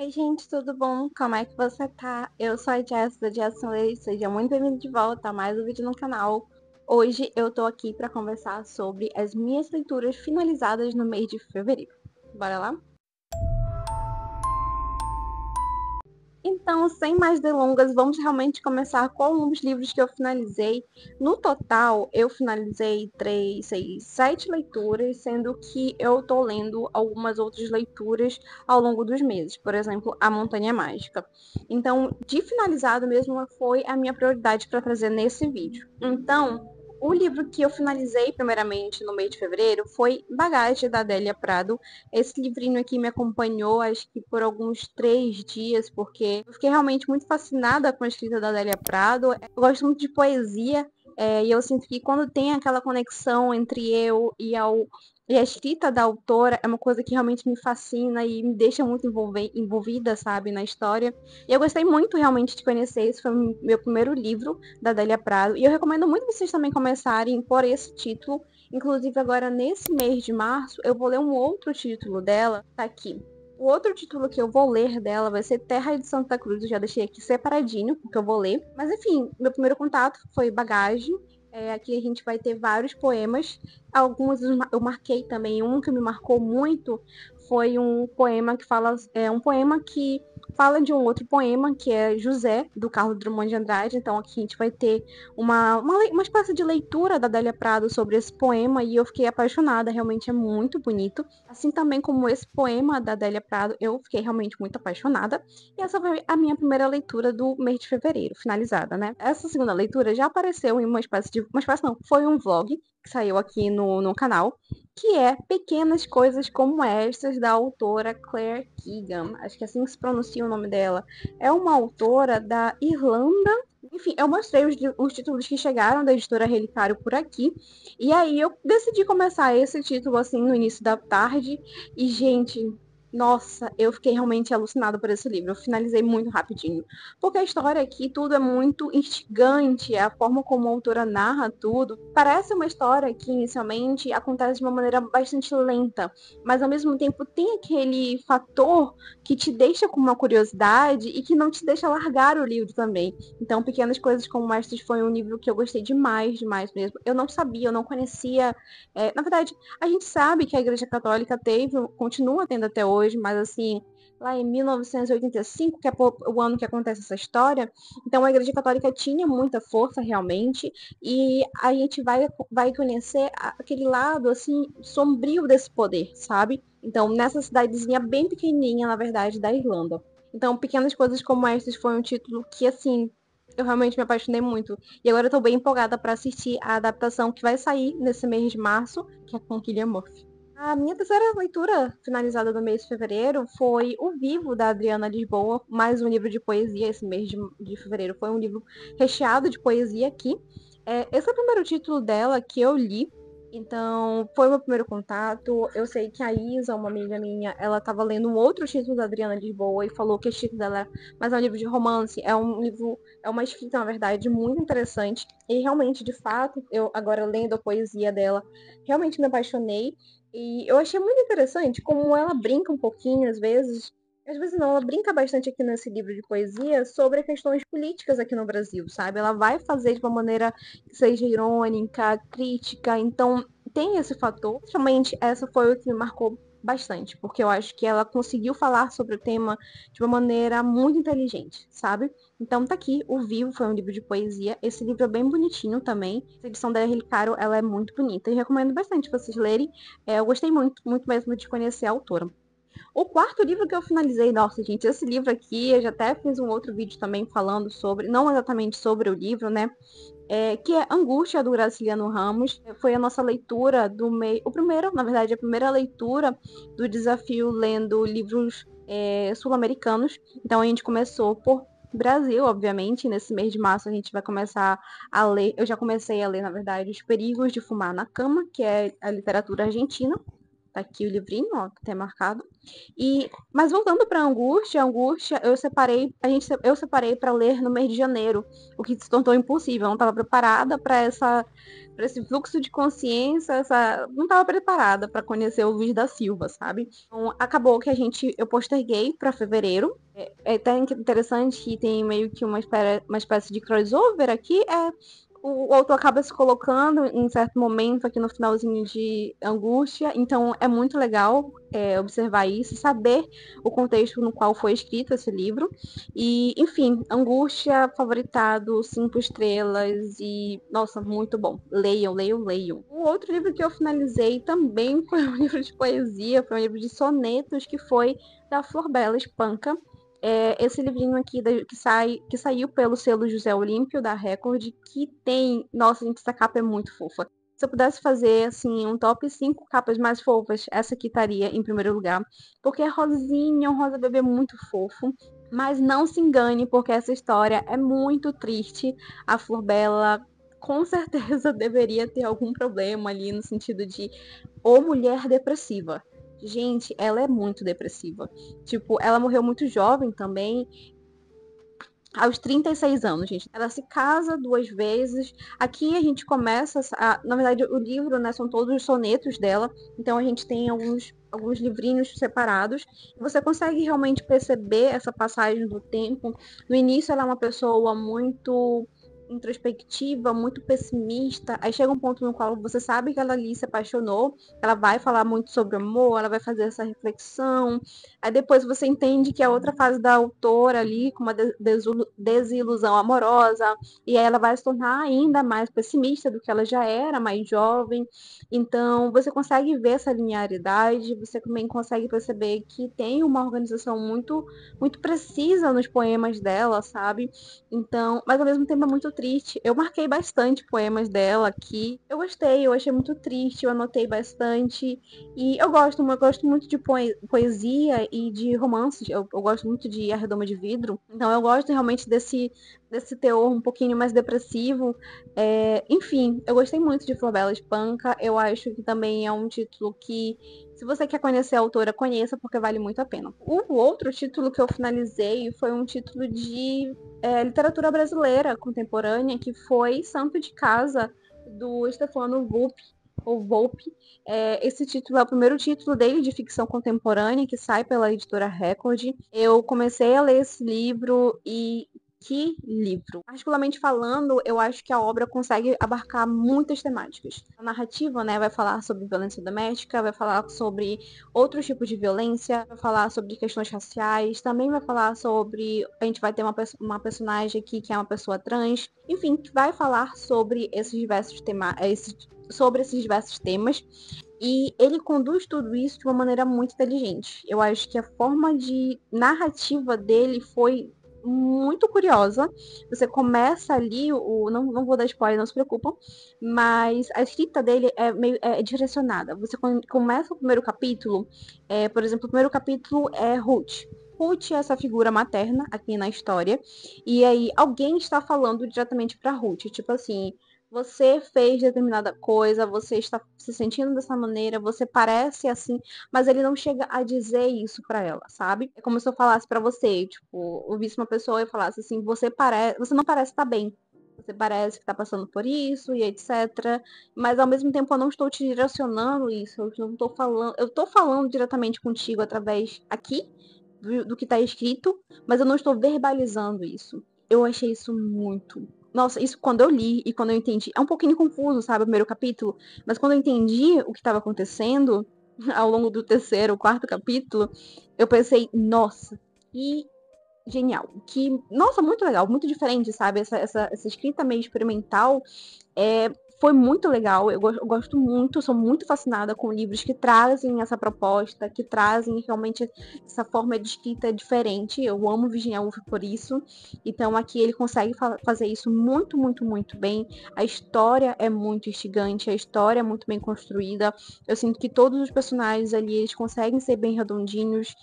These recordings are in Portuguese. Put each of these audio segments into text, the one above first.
Oi, gente, tudo bom? Como é que você tá? Eu sou a Jess da Jess Lay, seja muito bem-vindo de volta a mais um vídeo no canal. Hoje eu tô aqui para conversar sobre as minhas leituras finalizadas no mês de fevereiro. Bora lá? Então, sem mais delongas, vamos realmente começar com os livros que eu finalizei. No total, eu finalizei 7 leituras, sendo que eu tô lendo algumas outras leituras ao longo dos meses. Por exemplo, A Montanha Mágica. Então, de finalizado mesmo, foi a minha prioridade para trazer nesse vídeo. Então, o livro que eu finalizei primeiramente no mês de fevereiro foi Bagagem, da Adélia Prado. Esse livrinho aqui me acompanhou, acho que por alguns 3 dias, porque eu fiquei realmente muito fascinada com a escrita da Adélia Prado. Eu gosto muito de poesia, e eu sinto que quando tem aquela conexão entre eu e a escrita da autora, é uma coisa que realmente me fascina e me deixa muito envolvida, sabe, na história. E eu gostei muito realmente de conhecer. Esse foi o meu primeiro livro da Adélia Prado. E eu recomendo muito vocês também começarem por esse título. Inclusive, agora nesse mês de março, eu vou ler um outro título dela, tá aqui. O outro título que eu vou ler dela vai ser Terra de Santa Cruz. Eu já deixei aqui separadinho, porque eu vou ler. Mas enfim, meu primeiro contato foi Bagagem. Aqui a gente vai ter vários poemas. Alguns eu marquei também. Um que me marcou muito foi um poema que fala. Um poema que fala de um outro poema, que é José, do Carlos Drummond de Andrade. Então aqui a gente vai ter uma espécie de leitura da Adélia Prado sobre esse poema e eu fiquei apaixonada, realmente é muito bonito. Assim também como esse poema da Adélia Prado, eu fiquei realmente muito apaixonada. E essa foi a minha primeira leitura do mês de fevereiro, finalizada, né? Essa segunda leitura já apareceu em uma espécie de. Uma espécie não, foi um vlog que saiu aqui no canal, que é Pequenas Coisas Como Estas, da autora Claire Keegan. Acho que assim se pronuncia o nome dela. É uma autora da Irlanda. Enfim, eu mostrei os títulos que chegaram da editora Relicário por aqui. E aí eu decidi começar esse título assim no início da tarde. E, gente, nossa, eu fiquei realmente alucinada por esse livro. Eu finalizei muito rapidinho. Porque a história aqui, tudo é muito instigante, a forma como a autora narra tudo. Parece uma história que inicialmente acontece de uma maneira bastante lenta, mas ao mesmo tempo tem aquele fator que te deixa com uma curiosidade e que não te deixa largar o livro também. Então, Pequenas Coisas Como Estas foi um livro que eu gostei demais, demais mesmo. Eu não sabia, eu não conhecia. Na verdade, a gente sabe que a Igreja Católica teve, continua tendo até hoje, mas assim, lá em 1985, que é o ano que acontece essa história, então a Igreja Católica tinha muita força realmente, e a gente vai conhecer aquele lado assim sombrio desse poder, sabe? Então, nessa cidadezinha bem pequenininha, na verdade, da Irlanda. Então, Pequenas Coisas Como Estas foi um título que, assim, eu realmente me apaixonei muito. E agora eu tô bem empolgada para assistir a adaptação que vai sair nesse mês de março, que é com Cillian Murphy. A minha terceira leitura finalizada no mês de fevereiro foi O Vivo, da Adriana Lisboa, mais um livro de poesia. Esse mês de fevereiro foi um livro recheado de poesia aqui. Esse é o primeiro título dela que eu li, então foi o meu primeiro contato. Eu sei que a Isa, uma amiga minha, ela estava lendo um outro título da Adriana Lisboa e falou que esse título dela é um livro de romance, é uma escrita, na verdade, muito interessante. E realmente, de fato, eu agora lendo a poesia dela, realmente me apaixonei. E eu achei muito interessante como ela brinca um pouquinho, às vezes não, ela brinca bastante aqui nesse livro de poesia sobre questões políticas aqui no Brasil, sabe? Ela vai fazer de uma maneira que seja irônica, crítica, então tem esse fator. Realmente, essa foi o que me marcou bastante, porque eu acho que ela conseguiu falar sobre o tema de uma maneira muito inteligente, sabe? Então tá aqui, O Vivo foi um livro de poesia. Esse livro é bem bonitinho também. A edição da R. Caro, ela é muito bonita e recomendo bastante vocês lerem. Eu gostei muito, muito mesmo de conhecer a autora. O quarto livro que eu finalizei, nossa, gente, esse livro aqui, eu já até fiz um outro vídeo também falando sobre, não exatamente sobre o livro, né? Que é Angústia, do Graciliano Ramos. Foi a nossa leitura do mês, na verdade, a primeira leitura do desafio lendo livros sul-americanos. Então a gente começou por Brasil, obviamente. Nesse mês de março a gente vai começar a ler, eu já comecei a ler, na verdade, Os Perigos de Fumar na Cama, que é a literatura argentina. Tá aqui o livrinho, ó, que tá marcado. Mas voltando pra Angústia, eu separei para ler no mês de janeiro, o que se tornou impossível. Eu não estava preparada para esse fluxo de consciência, não estava preparada para conhecer o Luiz da Silva, sabe? Então, acabou que eu posterguei para fevereiro. É até interessante que tem meio que uma espécie de crossover aqui. O autor acaba se colocando em certo momento aqui no finalzinho de Angústia, então é muito legal observar isso, saber o contexto no qual foi escrito esse livro. E, enfim, Angústia, favoritado, 5 estrelas e, nossa, muito bom. Leiam, leiam, leiam. O outro livro que eu finalizei também foi um livro de poesia, foi um livro de sonetos, que foi da Flor Bela Espanca. Esse livrinho aqui que saiu pelo selo José Olímpio da Record, que tem. Nossa, gente, essa capa é muito fofa. Se eu pudesse fazer assim um top 5 capas mais fofas, essa aqui estaria em primeiro lugar. Porque é rosinha, um rosa bebê muito fofo. Mas não se engane, porque essa história é muito triste. A Flor Bela com certeza deveria ter algum problema ali no sentido de ou mulher depressiva. Gente, ela é muito depressiva. Tipo, ela morreu muito jovem também, aos 36 anos, gente. Ela se casa 2 vezes. Aqui a gente começa na verdade, o livro, né, são todos os sonetos dela. Então a gente tem alguns livrinhos separados. Você consegue realmente perceber essa passagem do tempo. No início ela é uma pessoa muito introspectiva, muito pessimista. Aí chega um ponto no qual você sabe que ela ali se apaixonou, ela vai falar muito sobre amor, ela vai fazer essa reflexão. Aí depois você entende que é outra fase da autora ali, com uma desilusão amorosa, e aí ela vai se tornar ainda mais pessimista do que ela já era, mais jovem. Então você consegue ver essa linearidade, você também consegue perceber que tem uma organização muito, muito precisa nos poemas dela, sabe? Então, mas ao mesmo tempo é muito triste. Eu marquei bastante poemas dela aqui. Eu gostei, eu achei muito triste, eu anotei bastante. E eu gosto muito de poesia e de romances. Eu gosto muito de A Redoma de Vidro. Então eu gosto realmente desse teor um pouquinho mais depressivo. Enfim, eu gostei muito de Flor Bela Espanca. Eu acho que também é um título que, se você quer conhecer a autora, conheça, porque vale muito a pena. O outro título que eu finalizei foi um título de literatura brasileira contemporânea, que foi Santo de Casa, do Stefano Volpe. Esse título é o primeiro título dele de ficção contemporânea, que sai pela editora Record. Eu comecei a ler esse livro e que livro! Particularmente falando, eu acho que a obra consegue abarcar muitas temáticas. A narrativa, né, vai falar sobre violência doméstica, vai falar sobre outros tipos de violência, vai falar sobre questões raciais, também vai falar sobre... A gente vai ter uma personagem aqui que é uma pessoa trans, enfim, que vai falar sobre esses diversos temas. E ele conduz tudo isso de uma maneira muito inteligente. Eu acho que a forma de narrativa dele foi muito curiosa. Você começa ali, não vou dar spoiler, não se preocupam, mas a escrita dele é direcionada. Você começa o primeiro capítulo, por exemplo, o primeiro capítulo é Ruth. Ruth é essa figura materna aqui na história, e aí alguém está falando diretamente para Ruth, tipo assim, você fez determinada coisa, você está se sentindo dessa maneira, você parece assim, mas ele não chega a dizer isso pra ela, sabe? É como se eu falasse pra você, tipo, eu visse uma pessoa e falasse assim, você não parece estar bem. Você parece que tá passando por isso e etc. Mas ao mesmo tempo eu não estou te direcionando isso, eu tô falando diretamente contigo através aqui do que tá escrito, mas eu não estou verbalizando isso. Eu achei isso muito. Nossa, isso quando eu li e quando eu entendi. É um pouquinho confuso, sabe, o primeiro capítulo, mas quando eu entendi o que estava acontecendo ao longo do terceiro, quarto capítulo, eu pensei, nossa, que genial. Nossa, muito legal, muito diferente, sabe? Essa escrita meio experimental é, foi muito legal. Eu gosto muito, sou muito fascinada com livros que trazem essa proposta, que trazem realmente essa forma de escrita diferente. Eu amo Virginia Woolf por isso. Então aqui ele consegue fazer isso muito, muito, muito bem. A história é muito instigante, a história é muito bem construída. Eu sinto que todos os personagens ali eles conseguem ser bem redondinhos.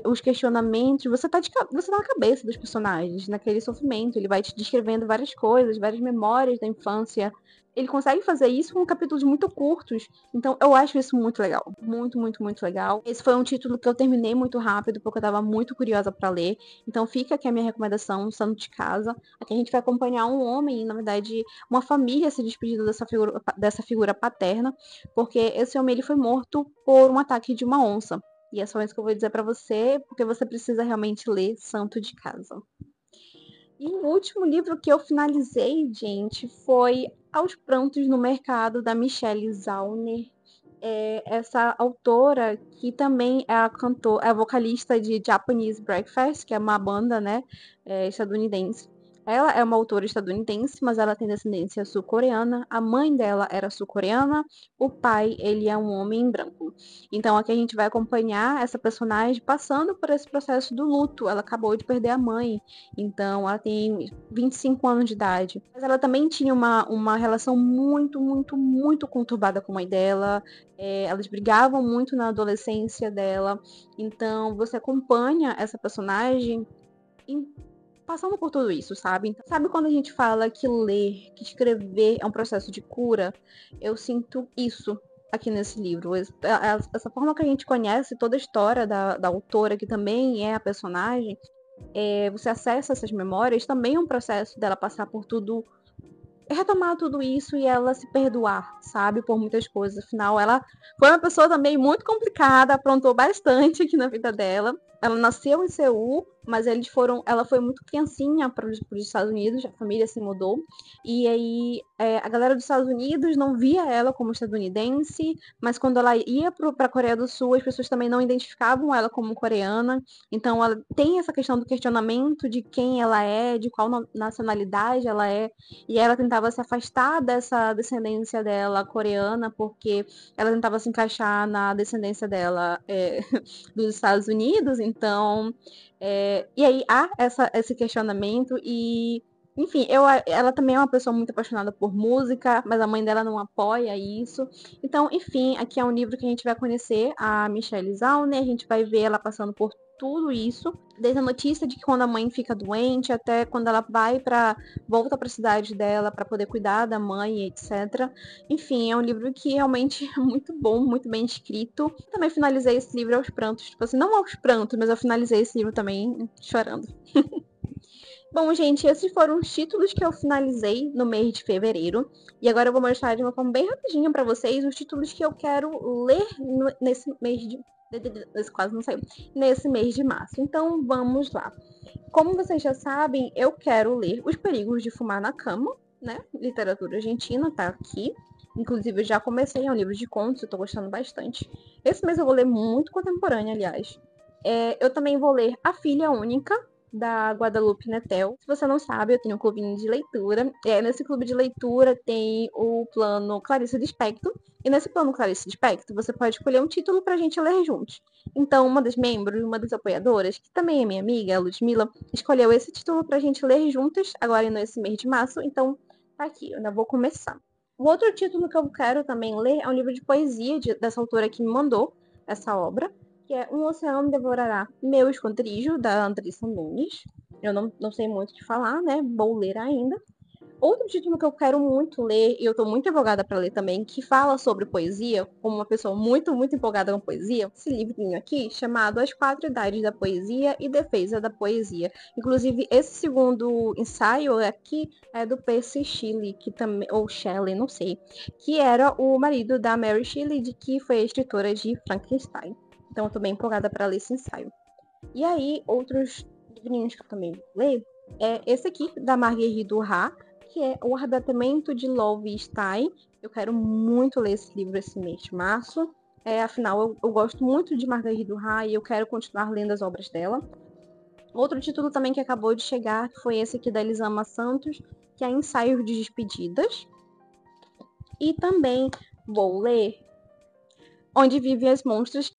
Os questionamentos, você tá na cabeça dos personagens, naquele sofrimento. Ele vai te descrevendo várias coisas, várias memórias da infância ele consegue fazer isso com capítulos muito curtos. Então, eu acho isso muito legal. Muito, muito, muito legal. Esse foi um título que eu terminei muito rápido, porque eu tava muito curiosa para ler. Então, fica aqui a minha recomendação, Santo de Casa. Aqui a gente vai acompanhar um homem, na verdade, uma família se despedindo dessa figura paterna, porque esse homem ele foi morto por um ataque de uma onça. E é só isso que eu vou dizer para você, porque você precisa realmente ler Santo de Casa. E o último livro que eu finalizei, gente, foi Aos Prantos no Mercado, da Michelle Zauner. Essa autora que também é a vocalista de Japanese Breakfast, que é uma banda, né, estadunidense. Ela é uma autora estadunidense, mas ela tem descendência sul-coreana. A mãe dela era sul-coreana. O pai, ele é um homem branco. Então aqui a gente vai acompanhar essa personagem passando por esse processo do luto. Ela acabou de perder a mãe. Então ela tem 25 anos de idade. Mas ela também tinha uma relação muito, muito, muito conturbada com a mãe dela. Elas brigavam muito na adolescência dela. Então você acompanha essa personagem passando por tudo isso, sabe? Então, sabe quando a gente fala que ler, que escrever é um processo de cura? Eu sinto isso aqui nesse livro. Essa forma que a gente conhece toda a história da autora, que também é a personagem, você acessa essas memórias, também é um processo dela passar por tudo, retomar tudo isso e ela se perdoar, sabe, por muitas coisas. Afinal, ela foi uma pessoa também muito complicada, aprontou bastante aqui na vida dela. Ela nasceu em Seul, mas ela foi muito criancinha para os Estados Unidos, a família se mudou. E aí a galera dos Estados Unidos não via ela como estadunidense, mas quando ela ia para a Coreia do Sul, as pessoas também não identificavam ela como coreana. Então ela tem essa questão do questionamento de quem ela é, de qual nacionalidade ela é. E ela tentava se afastar dessa descendência dela coreana, porque ela tentava se encaixar na descendência dela dos Estados Unidos. Então, e aí há esse questionamento e enfim, ela também é uma pessoa muito apaixonada por música, mas a mãe dela não apoia isso. Então, enfim, aqui é um livro que a gente vai conhecer a Michelle Zauner, a gente vai ver ela passando por tudo isso, desde a notícia de que quando a mãe fica doente, até quando ela volta para a cidade dela para poder cuidar da mãe, etc. Enfim, é um livro que realmente é muito bom, muito bem escrito. Também finalizei esse livro aos prantos, tipo assim, não aos prantos, mas eu finalizei esse livro também chorando. Bom, gente, esses foram os títulos que eu finalizei no mês de fevereiro. E agora eu vou mostrar de uma forma bem rapidinha para vocês os títulos que eu quero ler nesse mês de... Esse quase não saiu. Nesse mês de março. Então, vamos lá. Como vocês já sabem, eu quero ler Os Perigos de Fumar na Cama, né? Literatura argentina, tá aqui. Inclusive, eu já comecei, é um livro de contos, eu tô gostando bastante. Esse mês eu vou ler muito contemporâneo, aliás. Eu também vou ler A Filha Única, da Guadalupe Nettel. Se você não sabe, eu tenho um clubinho de leitura. Nesse clube de leitura tem o plano Clarice Lispector. E nesse plano Clarice Lispector, você pode escolher um título pra gente ler juntos. Então, uma das membros, uma das apoiadoras, que também é minha amiga, a Ludmilla, escolheu esse título pra gente ler juntas, agora nesse mês de março. Então, tá aqui, eu ainda vou começar. O outro título que eu quero também ler é um livro de poesia dessa autora que me mandou essa obra, que é Um Oceano Devorará Meu Esconderijo, da Andressa Nunes. Eu não sei muito o que falar, né? Vou ler ainda. Outro título que eu quero muito ler, e eu tô muito empolgada para ler também, que fala sobre poesia, como uma pessoa muito, muito empolgada com poesia, esse livrinho aqui, chamado As Quatro Idades da Poesia e Defesa da Poesia. Inclusive, esse segundo ensaio aqui é do Percy Shelley, que também, ou Shelley, não sei, que era o marido da Mary Shelley, que foi a escritora de Frankenstein. Então, eu tô bem empolgada para ler esse ensaio. E aí, outros livrinhos que eu também vou ler é esse aqui, da Marguerite Duras, que é O Arrebatamento de Love Stein. Eu quero muito ler esse livro esse mês de março. Afinal, eu gosto muito de Marguerite Duras e eu quero continuar lendo as obras dela. Outro título também que acabou de chegar foi esse aqui da Elisama Santos, que é Ensaios de Despedidas. E também vou ler Onde Vivem as Monstras,